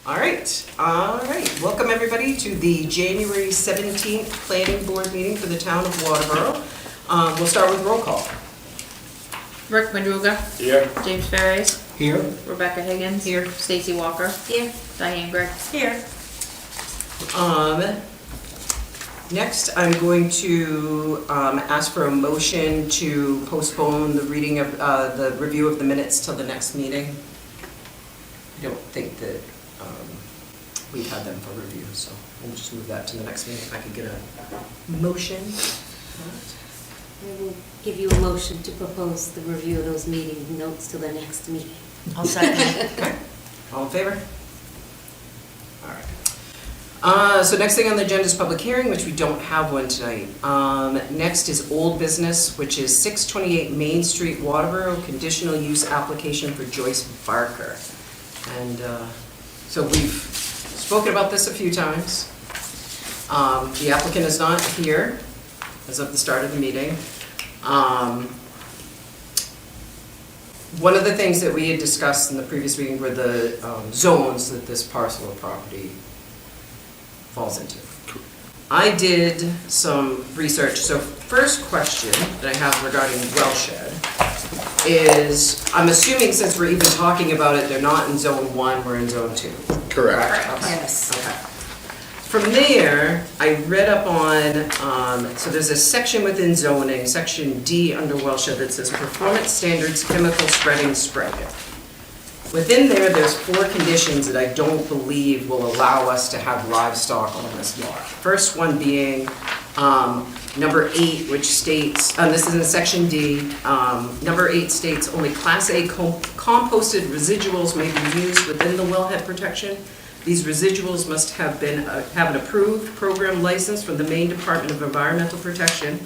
All right. Welcome everybody to the January 17th Planning Board meeting for the town of Waterboro. We'll start with roll call. Rick Madruga. Here. James Ferris. Here. Rebecca Higgins. Here. Stacy Walker. Here. Diane Gregg. Here. Next, I'm going to ask for a motion to postpone the reading of the review of the minutes till the next meeting. I don't think that we've had them for review, so we'll just move that to the next meeting. If I could get a motion. I will give you a motion to propose the review of those meeting notes to the next meeting. I'll second. Okay. All in favor? All right. So next thing on the agenda is public hearing, which we don't have one tonight. Next is old business, which is 628 Main Street, Waterboro, conditional use application for Joyce Barker. And so we've spoken about this a few times. The applicant is not here as of the start of the meeting. One of the things that we had discussed in the previous meeting were the zones that this parcel of property falls into. I did some research. So first question that I have regarding well shed is, I'm assuming since we're even talking about it, they're not in zone 1, we're in zone 2. Correct. Okay. Yes. Okay. From there, I read up on, so there's a section within zoning, section D under Wellshed, that says performance standards, chemical spreading, spraying. Within there, there's 4 conditions that I don't believe will allow us to have livestock on this lot. First one being number 8, which states, this is in section D, number 8 states only Class A composted residuals may be used within the wellhead protection. These residuals must have an approved program license from the Maine Department of Environmental Protection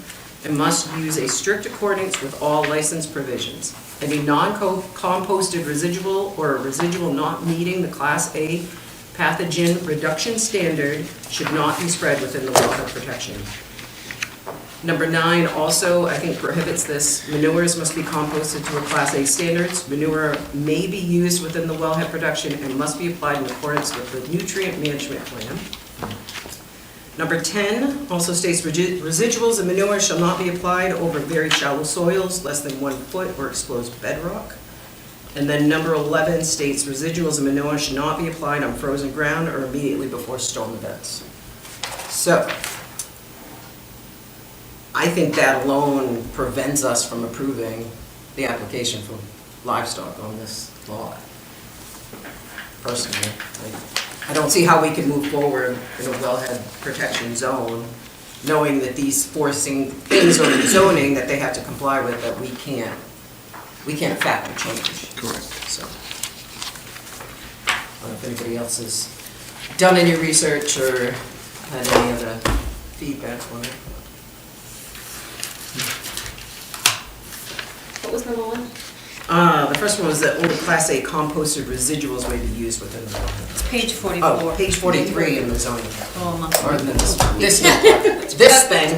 and must use a strict accordance with all license provisions. Any non-composted residual or a residual not meeting the Class A pathogen reduction standard should not be spread within the wellhead protection. Number 9 also, I think, prohibits this. Manures must be composted to a Class A standards. Manure may be used within the wellhead production and must be applied in accordance with the nutrient management plan. Number 10 also states residuals and manure shall not be applied over very shallow soils, less than 1 foot, or exposed bedrock. And then number 11 states residuals and manure should not be applied on frozen ground or immediately before storm events. So, I think that alone prevents us from approving the application for livestock on this lot. Personally, I don't see how we can move forward in a wellhead protection zone, knowing that these forcing things are in zoning that they have to comply with that we can't affect or change. Correct. So, I don't know if anybody else has done any research or had any other feedback on it. What was number 1? The first one was that only Class A composted residuals may be used within the wellhead. It's page 44. Oh, page 43 in the zoning. Oh, I'm Or in this thing.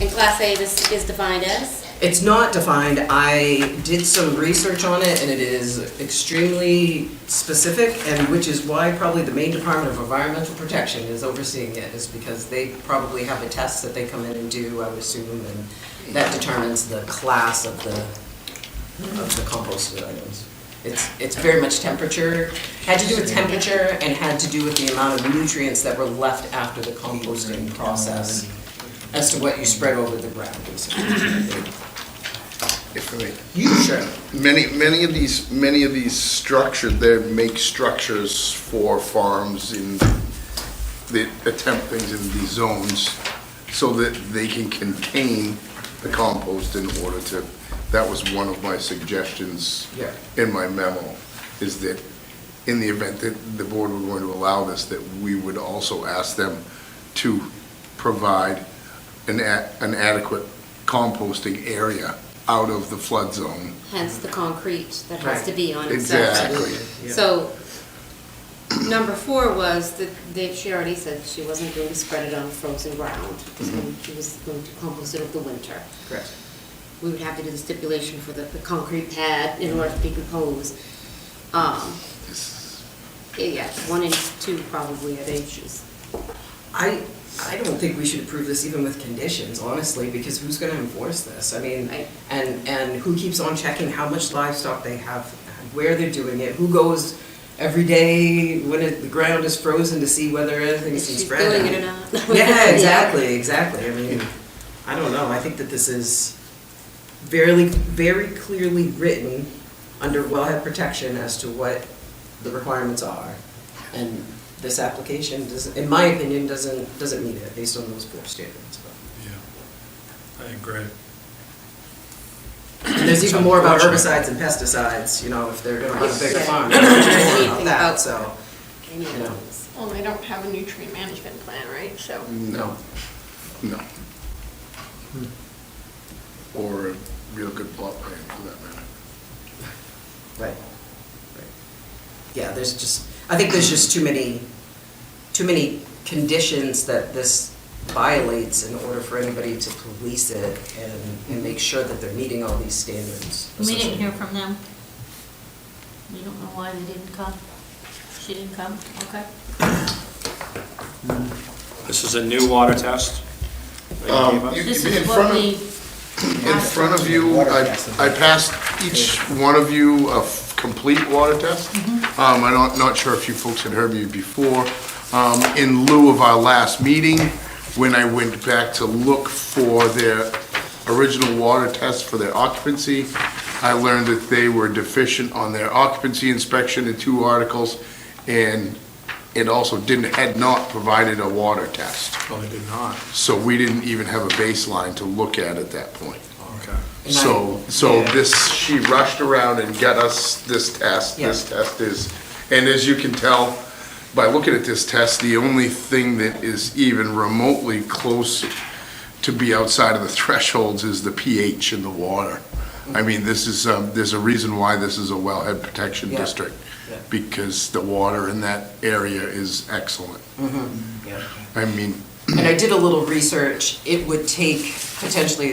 And Class A is defined as? It's not defined. I did some research on it, and it is extremely specific, and which is why probably the Maine Department of Environmental Protection is overseeing it, is because they probably have a test that they come in and do, I would assume, and that determines the class of the composted items. It's very much temperature, had to do with temperature, and had to do with the amount of nutrients that were left after the composting process as to what you spread over the ground, basically. If I may. You sure? Many of these structures, they make structures for farms in they attempt things in these zones so that they can contain the compost in order to. That was one of my suggestions in my memo, is that in the event that the board were going to allow this, that we would also ask them to provide an adequate composting area out of the flood zone. Hence the concrete that has to be on it. Exactly. Yeah. So, number 4 was that she already said she wasn't going to spread it on frozen ground. She was going to compost it over the winter. Correct. We would have to do the stipulation for the concrete pad in order to be proposed. Yeah, 1 and 2 probably are the issues. I don't think we should approve this even with conditions, honestly, because who's gonna enforce this? I mean, Right. and who keeps on checking how much livestock they have, where they're doing it, who goes every day when the ground is frozen to see whether anything's If been she's spread? doing it or not. Yeah, exactly. I mean, I don't know, I think that this is very clearly written under wellhead protection as to what the requirements are. And this application doesn't, in my opinion, doesn't meet it based on those 4 standards. Yeah, I agree. And there's even more about herbicides and pesticides, you know, if they're gonna run a bigger Yeah. farm, there's more about that, so, Any of you know. those. Well, they don't have a nutrient management plan, right? So, No. No. Or a real good plot plan, for that matter. Right. Yeah, there's just, I think there's just too many conditions that this violates in order for anybody to police it and make sure that they're meeting all these standards. We didn't hear from them. We don't know why they didn't come. She didn't come, okay. This is a new water test that you gave us? This In is front what of- we. In front of you, I passed each one of you a complete water test. I'm not sure if you folks had heard me before. In lieu of our last meeting, when I went back to look for their original water test for their occupancy, I learned that they were deficient on their occupancy inspection in 2 articles, and it also had not provided a water test. Oh, they did not. So we didn't even have a baseline to look at that point. Okay. And So yeah. this, she rushed around and got us this test. This test is, and as you can tell by looking at this test, the only thing that is even remotely close to be outside of the thresholds is the pH in the water. I mean, this is, there's a reason why this is a wellhead protection Yeah. district, Yeah. because the water in that area is excellent. Yeah. I mean, And I did a little research, it would take potentially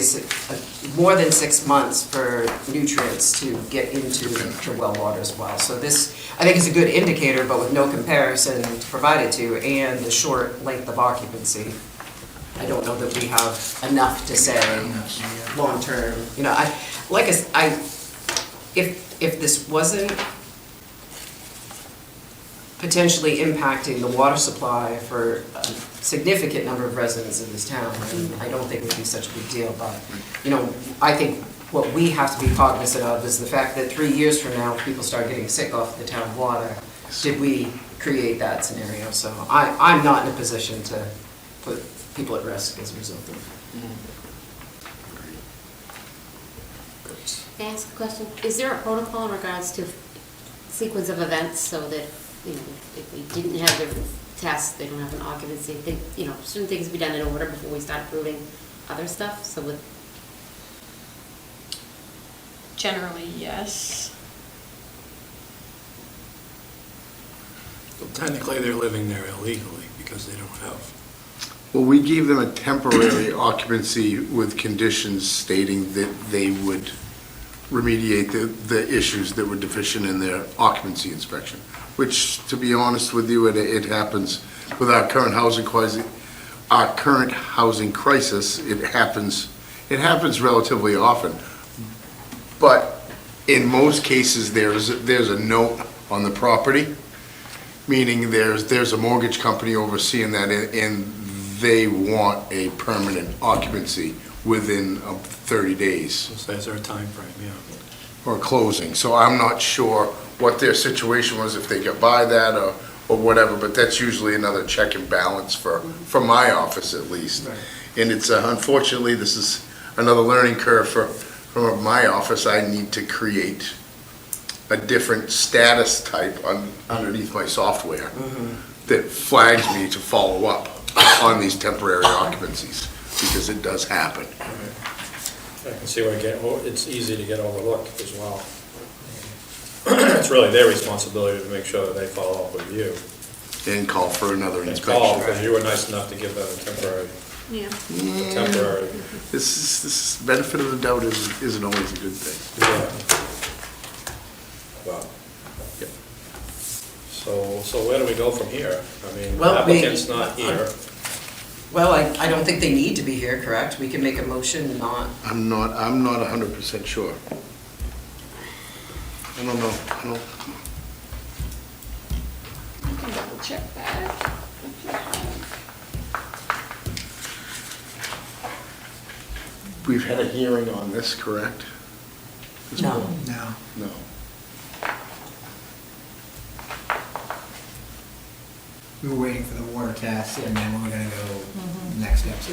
more than 6 months for nutrients to get into the well water as well. So this, I think, is a good indicator, but with no comparison to provide it to, and the short length of occupancy. I don't know that we have enough to say long-term, you know, if this wasn't potentially impacting the water supply for a significant number of residents in this town, I don't think it would be such a big deal, but, you know, I think what we have to be cognizant of is the fact that 3 years from now, if people start getting sick off the town water, did we create that scenario? So I'm not in a position to put people at risk as a result of May I ask a question? Is there a protocol in regards to sequence of events so that, you know, if we didn't have their test, they don't have an occupancy, you know, shouldn't things be done in order before we start approving other stuff? So with, generally, yes. Well, technically, they're living there illegally because they don't have. well, we gave them a temporary occupancy with conditions stating that they would remediate the issues that were deficient in their occupancy inspection, which, to be honest with you, it happens with our current housing crisis. Our current housing crisis, it happens relatively often. But in most cases, there's a note on the property, meaning there's a mortgage company overseeing that, and they want a permanent occupancy within 30 days So is there a time frame? Yeah. or closing. So I'm not sure what their situation was, if they got by that or whatever, but that's usually another check and balance from my office at least. Right. And it's, unfortunately, this is another learning curve from my office. I need to create a different status type underneath my software that flags me to follow up on these temporary occupancies, because it does happen. I can see where it's easy to get overlooked as well. It's really their responsibility to make sure that they follow up with you. And call for another And call, inspection. because you were nice enough to give them a temporary, Yeah. temporary, This benefit of the doubt isn't always a good thing. yeah. Well, Yep. so, So where do we go from here? I mean, the Well, applicant's not here. Well, I don't think they need to be here, correct? We can make a motion not, I'm not 100% sure. I don't know, I can double check that. We've had a hearing on this, correct? no. No. No. We were waiting for the water test, and then we were gonna go next steps.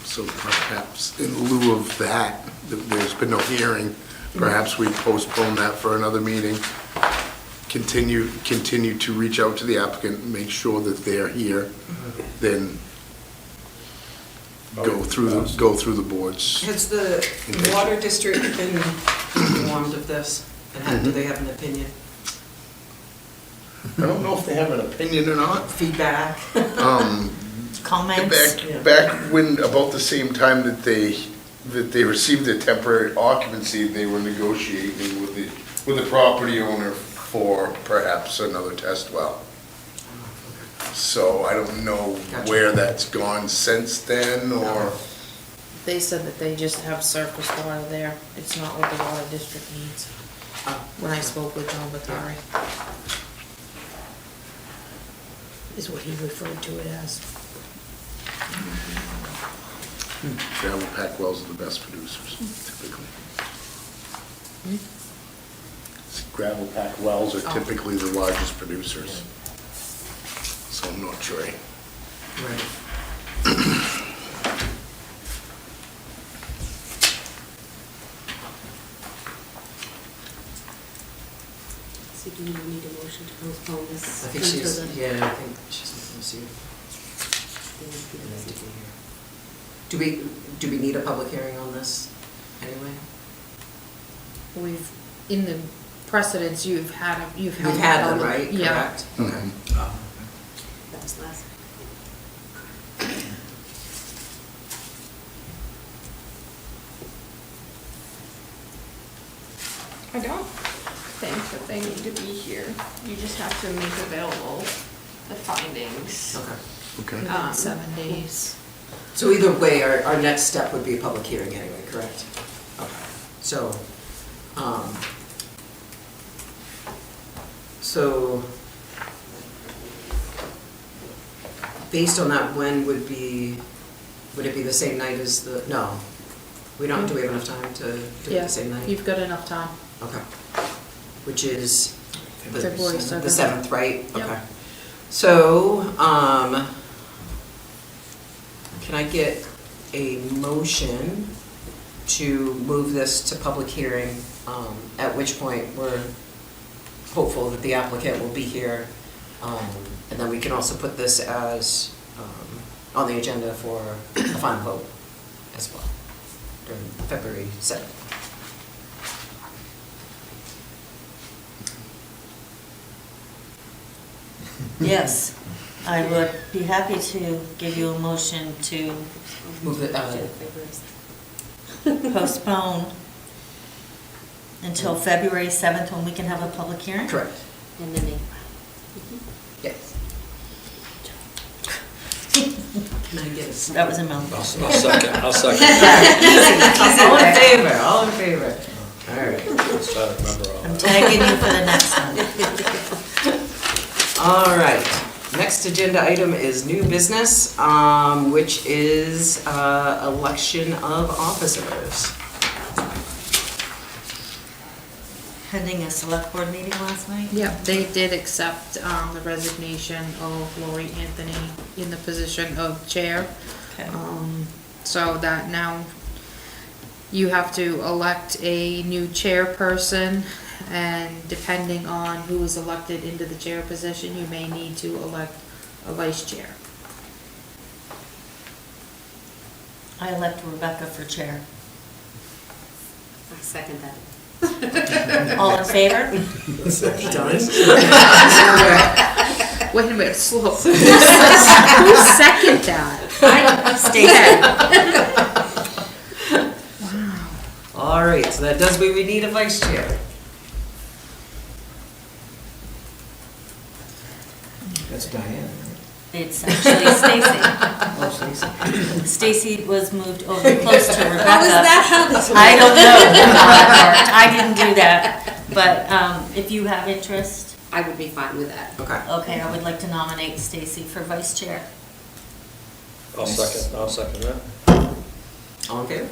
So perhaps in lieu of that, there's been no hearing, perhaps we postpone that for another meeting. Continue to reach out to the applicant, make sure that they're here, then go through the boards. Has the water district been informed of this? And do they have an opinion, I don't know if they have an opinion or not. feedback? Comments? Back when, about the same time that they received their temporary occupancy, they were negotiating with the property owner for perhaps another test well. So I don't know Gotcha. where that's gone since then, or, They said that they just have surface water there. It's not what the water district needs. When I spoke with John Batari. Is what he referred to it as. gravel pack wells are the best producers, typically. Gravel pack wells are typically the largest producers. So I'm not sure. Right. So do you need a motion to postpone this? I think until she's, the- yeah, I think she's looking to see. Do we need a public hearing on this anyway? In the precedents, you've had them. We've had them, right? Yeah. Correct? Okay. That was last. I don't think that they need to be here. You just have to make available the findings. Okay. Okay. Within 7 days. So either way, our next step would be a public hearing anyway, correct? Okay. So, based on that, when would it be the same night as the, no? Do we have enough time to do it Yeah, the same night? you've got enough time. Okay. Which is the February the 7th. 7th, right? Yep. Okay. So, can I get a motion to move this to public hearing, at which point we're hopeful that the applicant will be here, and then we can also put this as, on the agenda for a final vote as well, during February 7th. Yes, I would be happy to give you a motion to Move it, postpone until February 7th when we can have a public hearing? correct, And then they, yes. Can I get a That was a mouthful. I'll second. All in favor, all in favor. All right. Let's try to remember all I'm that. tagging you for the next one. All right. Next agenda item is new business, which is election of officers. Pending a select board meeting last night? Yeah, they did accept the resignation of Lori Anthony in the position of chair. Okay. So that now you have to elect a new chairperson, and depending on who is elected into the chair position, you may need to elect a vice chair. I elect Rebecca for chair. I second that. All in favor? Wait a minute, slow. Who seconded that? Stacy. All So that does mean we need a vice chair. That's Diane, It's actually Stacy. right? Oh, Stacy. Stacy was moved over close to Rebecca. How is that how this works? I don't know how that worked. I didn't do that. But if you have interest, I would be fine with that. Okay. okay, I would like to nominate Stacy for vice chair. I'll second that. All in favor?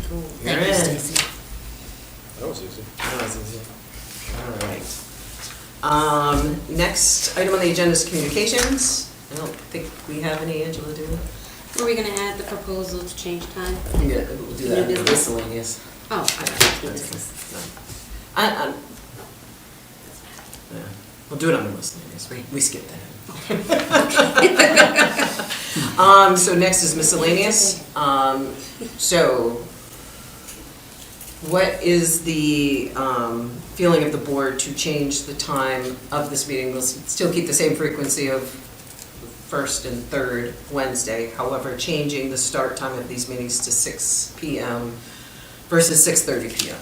Cool. Thank You're you, in. Stacy. That was easy. That was easy. All right. Next item on the agenda is communications. I don't think we have any, Angela, do we? Were we gonna add the proposal to change time? Yeah, we'll do that New in business? miscellaneous. Oh, I got it. I- yeah, we'll do it on the miscellaneous, we skipped that. So next is miscellaneous. So what is the feeling of the board to change the time of this meeting? We'll still keep the same frequency of first and third Wednesday, however, changing the start time of these meetings to 6 PM versus 6:30 PM.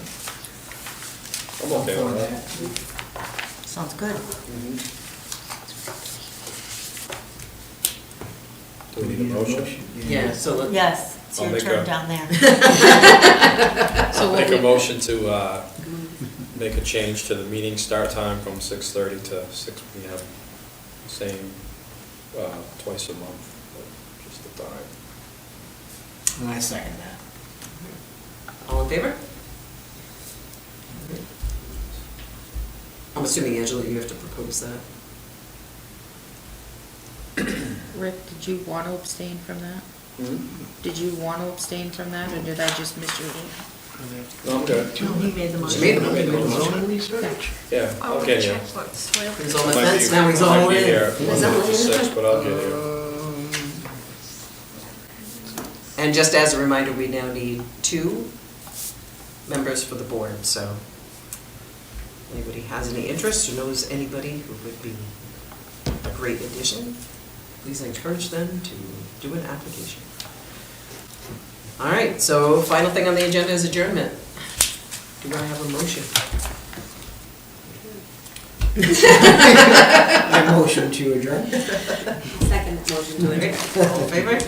I'm okay with that. Sounds good. Do we need a motion? Yeah, so let- Yes, it's I'll your make turn a- down there. I'll make a motion to make a change to the meeting start time from 6:30 to 6 PM. Same, twice a month, but just the time. And I second that. all in favor? I'm assuming, Angela, you have to propose that. Rick, did you want to abstain from that? Hmm? Did you want to abstain from that, or did I just misread it? No, I'm good. No, he made the She motion. made the I made the motion. motion. Zoning research? Yeah, I'll get you. He's on the Might fence, be- now he's might all be in. here Is that what it is? 6, but I'll get you. And just as a reminder, we now need 2 members for the board, so anybody has any interest or knows anybody who would be a great addition, please encourage them to do an application. All right, so final thing on the agenda is adjournment. Do I have a motion? A motion to adjourn? Second motion to adjourn. All in favor?